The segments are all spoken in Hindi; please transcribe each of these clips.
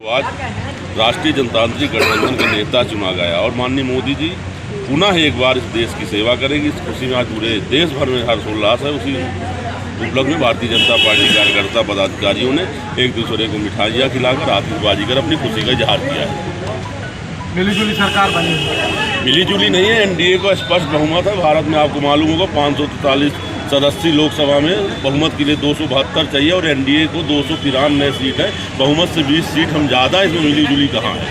आज राष्ट्रीय जनतांत्रिक गठबंधन का नेता चुना गया और माननीय मोदी जी पुनः एक बार इस देश की सेवा करेंगे। इस खुशी में आज पूरे देश भर में हर्षोल्लास है। उसी उपलक्ष्य में भारतीय जनता पार्टी कार्यकर्ता पदाधिकारियों ने एक दूसरे को मिठाइयाँ खिलाकर आतिशबाजी कर अपनी खुशी का इजहार किया है। मिलीजुली सरकार बनी है। मिलीजुली नहीं है, एनडीए का स्पष्ट बहुमत है। भारत में आपको मालूम होगा 543 सदस्य लोकसभा में बहुमत के लिए 272 चाहिए और एनडीए को 293 सीट है। बहुमत से 20 सीट हम ज़्यादा, इसमें मिलीजुली कहाँ है।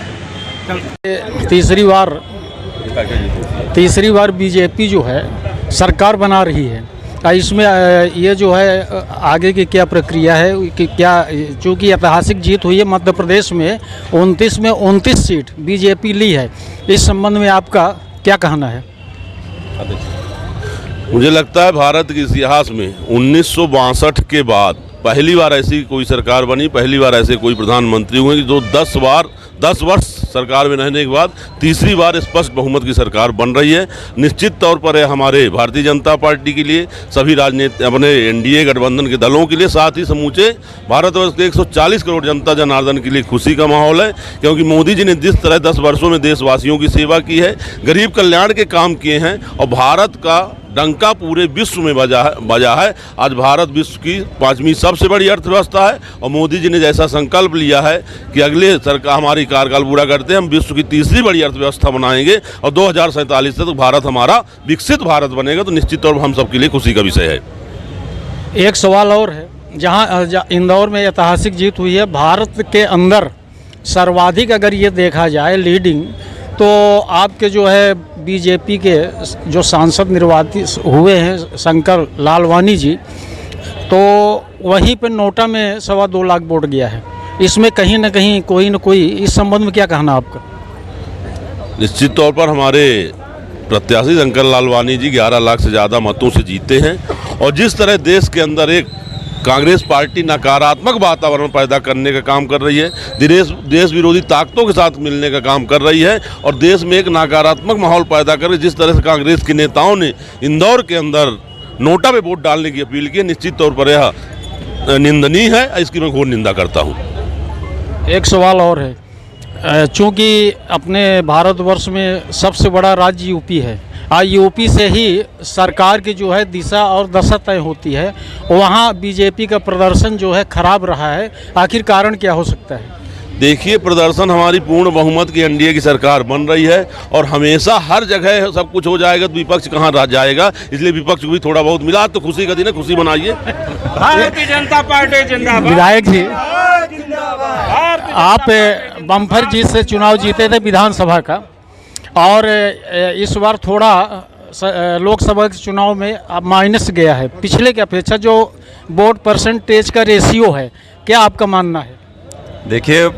तीसरी बार बीजेपी जो है सरकार बना रही है। इसमें ये जो है आगे की क्या प्रक्रिया है कि क्या, चूँकि ऐतिहासिक जीत हुई है मध्य प्रदेश में 29 सीट बीजेपी ली है, इस संबंध में आपका क्या कहना है? मुझे लगता है भारत के इतिहास में 1962 के बाद पहली बार ऐसी कोई सरकार बनी, पहली बार ऐसे कोई प्रधानमंत्री हुए कि जो 10 वर्ष सरकार में रहने के बाद तीसरी बार स्पष्ट बहुमत की सरकार बन रही है। निश्चित तौर पर है हमारे भारतीय जनता पार्टी के लिए, सभी राजनीति अपने एनडीए गठबंधन के दलों के लिए, साथ ही समूचे भारतवर्ष के 140 करोड़ जनता जनार्दन के लिए खुशी का माहौल है। क्योंकि मोदी जी ने जिस तरह 10 वर्षों में देशवासियों की सेवा की है, गरीब कल्याण के काम किए हैं और भारत का डंका पूरे विश्व में बजा है। आज भारत विश्व की 5वीं सबसे बड़ी अर्थव्यवस्था है और मोदी जी ने जैसा संकल्प लिया है कि अगले सरकार हमारी कार्यकाल पूरा करते हैं हम विश्व की तीसरी बड़ी अर्थव्यवस्था बनाएंगे और 2047 तक भारत हमारा विकसित भारत बनेगा, तो निश्चित तौर पर हम सबके लिए खुशी का विषय है। एक सवाल और है, जहाँ इंदौर में ऐतिहासिक जीत हुई है, भारत के अंदर सर्वाधिक अगर ये देखा जाए लीडिंग, तो आपके जो है बीजेपी के जो सांसद निर्वाचित हुए हैं शंकर लालवानी जी, तो वहीं पे नोटा में 2.25 लाख वोट गया है। इसमें कहीं ना कहीं कोई न कोई, इस संबंध में क्या कहना आपका? निश्चित तौर पर हमारे प्रत्याशी शंकर लालवानी जी 11 लाख से ज़्यादा मतों से जीते हैं और जिस तरह देश के अंदर एक कांग्रेस पार्टी नकारात्मक वातावरण पैदा करने का काम कर रही है, देश विरोधी ताकतों के साथ मिलने का काम कर रही है और देश में एक नकारात्मक माहौल पैदा कर रही है, जिस तरह से कांग्रेस के नेताओं ने इंदौर के अंदर नोटा पे वोट डालने की अपील की है, निश्चित तौर पर यह निंदनीय है। इसकी मैं घोर निंदा करता हूँ। एक सवाल और है, चूँकि अपने भारतवर्ष में सबसे बड़ा राज्य यूपी है, यूपी से ही सरकार की जो है दिशा और दशा तय होती है, वहाँ बीजेपी का प्रदर्शन जो है खराब रहा है। आखिर कारण क्या हो सकता है? देखिए, प्रदर्शन हमारी पूर्ण बहुमत की एनडीए की सरकार बन रही है और हमेशा हर जगह सब कुछ हो जाएगा तो विपक्ष कहाँ रह जाएगा, इसलिए विपक्ष को भी थोड़ा बहुत मिला। तो खुशी का दिन है, खुशी मनाइए। भारतीय जनता पार्टी जिंदाबाद। विधायक जी, आप बम्पर जीत से चुनाव जीते थे विधानसभा का, और इस बार थोड़ा लोकसभा के चुनाव में अब माइनस गया है पिछले की अपेक्षा, जो वोट परसेंटेज का रेशियो है, क्या आपका मानना है? देखिए,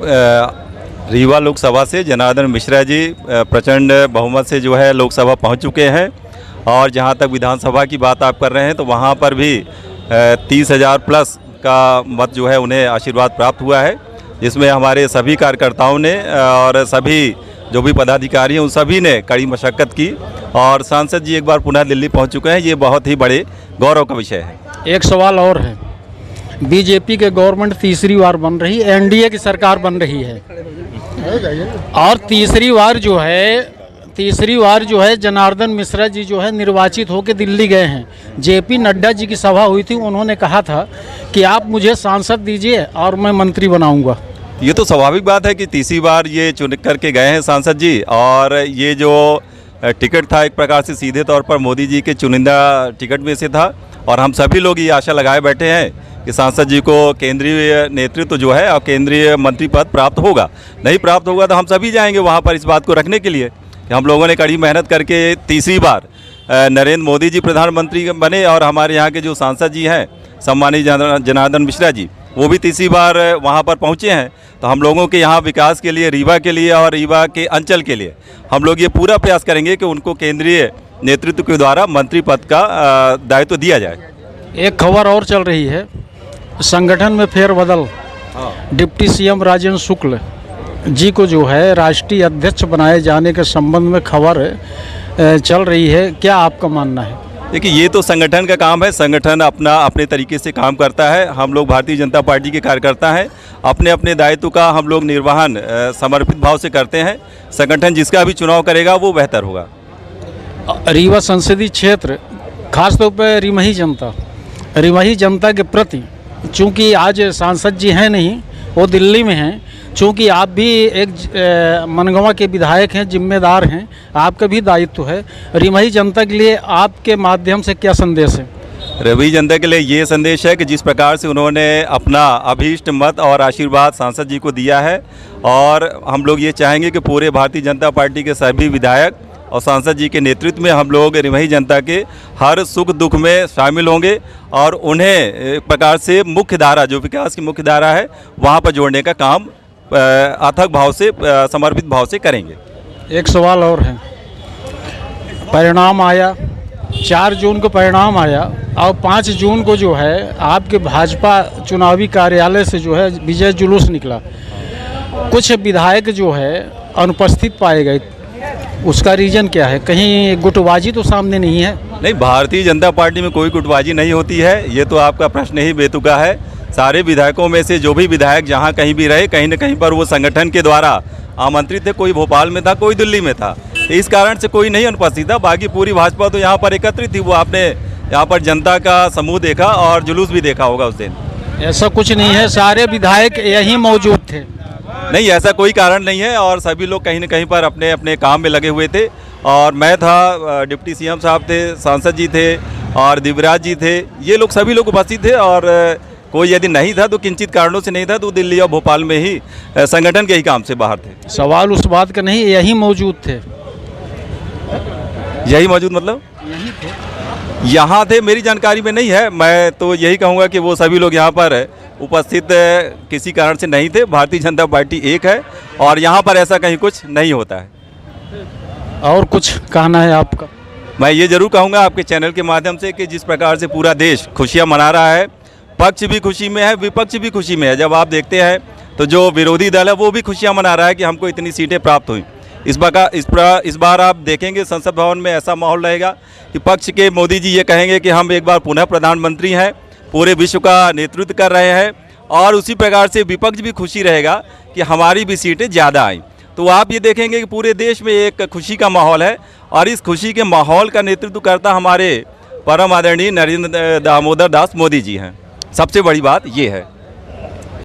रीवा लोकसभा से जनार्दन मिश्रा जी प्रचंड बहुमत से जो है लोकसभा पहुंच चुके हैं और जहां तक विधानसभा की बात आप कर रहे हैं तो वहां पर भी 30,000 प्लस का मत जो है उन्हें आशीर्वाद प्राप्त हुआ है, जिसमें हमारे सभी कार्यकर्ताओं ने और सभी जो भी पदाधिकारी हैं उन सभी ने कड़ी मशक्कत की और सांसद जी एक बार पुनः दिल्ली पहुंच चुके हैं। ये बहुत ही बड़े गौरव का विषय है। एक सवाल और है, बीजेपी के गवर्नमेंट तीसरी बार बन रही, एनडीए की सरकार बन रही है और तीसरी बार जो है जनार्दन मिश्रा जी जो है निर्वाचित होकर दिल्ली गए हैं। जेपी नड्डा जी की सभा हुई थी, उन्होंने कहा था कि आप मुझे सांसद दीजिए और मैं मंत्री बनाऊंगा। ये तो स्वाभाविक बात है कि तीसरी बार ये चुन करके गए हैं सांसद जी, और ये जो टिकट था एक प्रकार से सीधे तौर पर मोदी जी के चुनिंदा टिकट में से था और हम सभी लोग ये आशा लगाए बैठे हैं कि सांसद जी को केंद्रीय नेतृत्व जो है और केंद्रीय मंत्री पद प्राप्त होगा। नहीं प्राप्त होगा तो हम सभी जाएंगे वहाँ पर इस बात को रखने के लिए कि हम लोगों ने कड़ी मेहनत करके तीसरी बार नरेंद्र मोदी जी प्रधानमंत्री बने और हमारे यहाँ के जो सांसद जी हैं सम्मानित जनार्दन मिश्रा जी, वो भी तीसरी बार वहाँ पर पहुँचे हैं। तो हम लोगों के यहाँ विकास के लिए, रीवा के लिए और रीवा के अंचल के लिए हम लोग ये पूरा प्रयास करेंगे कि उनको केंद्रीय नेतृत्व के द्वारा मंत्री पद का दायित्व दिया जाए। एक खबर और चल रही है, संगठन में फेरबदल, डिप्टी सीएम राजेंद्र शुक्ल जी को जो है राष्ट्रीय अध्यक्ष बनाए जाने के संबंध में खबर चल रही है, क्या आपका मानना है? देखिए, ये तो संगठन का काम है। संगठन अपने तरीके से काम करता है। हम लोग भारतीय जनता पार्टी के कार्यकर्ता हैं। अपने अपने दायित्व का हम लोग निर्वहन समर्पित भाव से करते हैं। संगठन जिसका भी चुनाव करेगा वो बेहतर होगा। रीवा संसदीय क्षेत्र, खासतौर पर रिमही जनता के प्रति, चूँकि आज सांसद जी हैं नहीं, वो दिल्ली में हैं, चूँकि आप भी एक मनगवा के विधायक हैं, जिम्मेदार हैं, आपका भी दायित्व है। रिमही जनता के लिए आपके माध्यम से क्या संदेश है? रिमही जनता के लिए ये संदेश है कि जिस प्रकार से उन्होंने अपना अभीष्ट मत और आशीर्वाद सांसद जी को दिया है, और हम लोग ये चाहेंगे कि पूरे भारतीय जनता पार्टी के सभी विधायक और सांसद जी के नेतृत्व में हम लोग रिमही जनता के हर सुख दुख में शामिल होंगे और उन्हें एक प्रकार से मुख्य धारा, जो विकास की मुख्य धारा है, वहाँ पर जोड़ने का काम अथक भाव से, समर्पित भाव से करेंगे। एक सवाल और है। परिणाम आया, 4 जून को परिणाम आया और 5 जून को जो है आपके भाजपा चुनावी कार्यालय से जो है विजय जुलूस निकला। कुछ विधायक जो है अनुपस्थित पाए गए, उसका रीज़न क्या है? कहीं गुटबाजी तो सामने नहीं है? नहीं, भारतीय जनता पार्टी में कोई गुटबाजी नहीं होती है। ये तो आपका प्रश्न ही बेतुका है। सारे विधायकों में से जो भी विधायक जहाँ कहीं भी रहे, कहीं न कहीं पर वो संगठन के द्वारा आमंत्रित थे। कोई भोपाल में था, कोई दिल्ली में था, इस कारण से कोई नहीं अनुपस्थित था। बाकी पूरी भाजपा तो यहाँ पर एकत्रित थी। वो आपने यहाँ पर जनता का समूह देखा और जुलूस भी देखा होगा उस दिन। ऐसा कुछ नहीं है, सारे विधायक यहीं मौजूद थे। नहीं, ऐसा कोई कारण नहीं है, और सभी लोग कहीं न कहीं पर अपने अपने काम में लगे हुए थे। और मैं था, डिप्टी सीएम साहब थे, सांसद जी थे और दिव्यराज जी थे, ये लोग सभी लोग उपस्थित थे। और कोई यदि नहीं था तो किंचित कारणों से नहीं था, तो दिल्ली और भोपाल में ही संगठन के ही काम से बाहर थे। सवाल उस बात का नहीं, यहीं मौजूद थे। यही मौजूद मतलब यहीं थे, यहाँ थे, मेरी जानकारी में नहीं है। मैं तो यही कहूँगा कि वो सभी लोग यहाँ पर उपस्थित किसी कारण से नहीं थे। भारतीय जनता पार्टी एक है और यहाँ पर ऐसा कहीं कुछ नहीं होता है। और कुछ कहना है आपका? मैं ये जरूर कहूँगा आपके चैनल के माध्यम से कि जिस प्रकार से पूरा देश खुशियाँ मना रहा है, पक्ष भी खुशी में है, विपक्ष भी खुशी में है। जब आप देखते हैं तो जो विरोधी दल है वो भी खुशियाँ मना रहा है कि हमको इतनी सीटें प्राप्त हुई। इस बार आप देखेंगे संसद भवन में ऐसा माहौल रहेगा कि पक्ष के मोदी जी ये कहेंगे कि हम एक बार पुनः प्रधानमंत्री हैं, पूरे विश्व का नेतृत्व कर रहे हैं, और उसी प्रकार से विपक्ष भी खुशी रहेगा कि हमारी भी सीटें ज़्यादा आईं। तो आप ये देखेंगे कि पूरे देश में एक खुशी का माहौल है, और इस खुशी के माहौल का नेतृत्व करता हमारे परम आदरणीय नरेंद्र दामोदर दास मोदी जी हैं। सबसे बड़ी बात ये है।